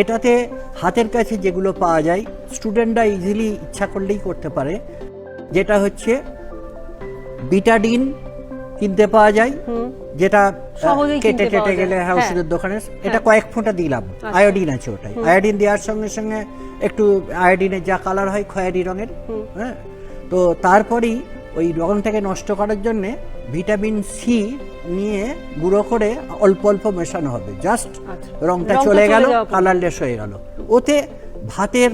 এটাতে হাতের কাছে যেগুলো পাওয়া যায় স্টুডেন্টরা ইজিলি ইচ্ছা করলেই করতে পারে, যেটা হচ্ছে বিটাডিন কিনতে পাওয়া যায়, যেটা কেটে কেটে গেলে ওষুধের দোকানে, এটা কয়েক ফোঁটা দিলাম, আয়োডিন আছে ওটাই। আয়োডিন দেওয়ার সঙ্গে সঙ্গে একটু আয়োডিনের যা কালার হয় খয়েরি রঙের, হ্যাঁ, তো তারপরেই ওই রংটাকে নষ্ট করার জন্যে ভিটামিন সি নিয়ে গুঁড়ো করে অল্প অল্প মেশানো হবে, জাস্ট রংটা চলে গেল, কালারলেস হয়ে গেল। ওতে ভাতের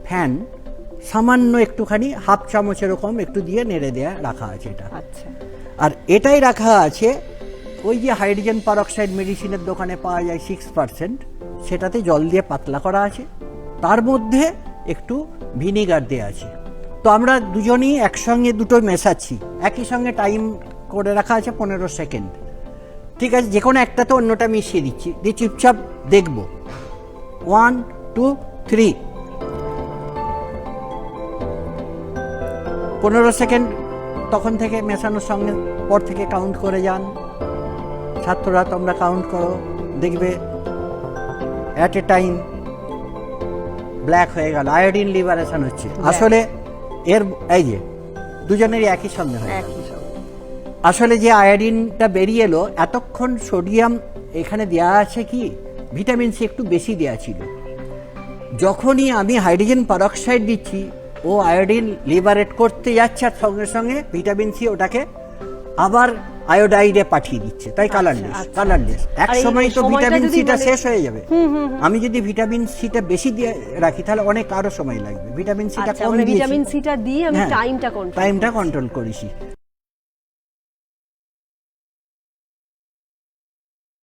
ফ্যান সামান্য একটুখানি হাফ চামচ এরকম একটু দিয়ে নেড়ে দেয়া রাখা আছে এটা। আর এটাই রাখা আছে ওই যে হাইড্রোজেন পারঅক্সাইড মেডিসিনের দোকানে পাওয়া যায় 6%, সেটাতে জল দিয়ে পাতলা করা আছে, তার মধ্যে একটু ভিনিগার দেওয়া আছে। তো আমরা দুজনেই একসঙ্গে দুটো মেশাচ্ছি, একই সঙ্গে টাইম করে রাখা আছে 15 সেকেন্ড। ঠিক আছে, যে কোনো একটা তো অন্যটা মিশিয়ে দিচ্ছি, দিয়ে চুপচাপ দেখব। 1 2 3, 15 সেকেন্ড তখন থেকে মেশানোর সঙ্গে পর থেকে কাউন্ট করে যান। ছাত্ররা তোমরা কাউন্ট করো, দেখবে অ্যাট এ টাইম ব্ল্যাক হয়ে গেল, আয়োডিন লিবারেশন হচ্ছে। আসলে এর এই যে দুজনেরই একই সঙ্গে হয়, আসলে যে আয়োডিনটা বেরিয়ে এলো, এতক্ষণ সোডিয়াম এখানে দেওয়া আছে কি ভিটামিন সি একটু বেশি দেওয়া ছিল। যখনই আমি হাইড্রোজেন পারঅক্সাইড দিচ্ছি, ও আয়োডিন লিবারেট করতে যাচ্ছে, আর সঙ্গে সঙ্গে ভিটামিন সি ওটাকে আবার আয়োডাইডে পাঠিয়ে দিচ্ছে, তাই কালারলেস। এক সময় তো ভিটামিন সিটা শেষ হয়ে যাবে। আমি যদি ভিটামিন সিটা বেশি দিয়ে রাখি তাহলে অনেক আরো সময় লাগবে। ভিটামিন সিটা কম দিয়ে ভিটামিন সিটা দিয়ে আমি টাইমটা কন্ট্রোল করিছি।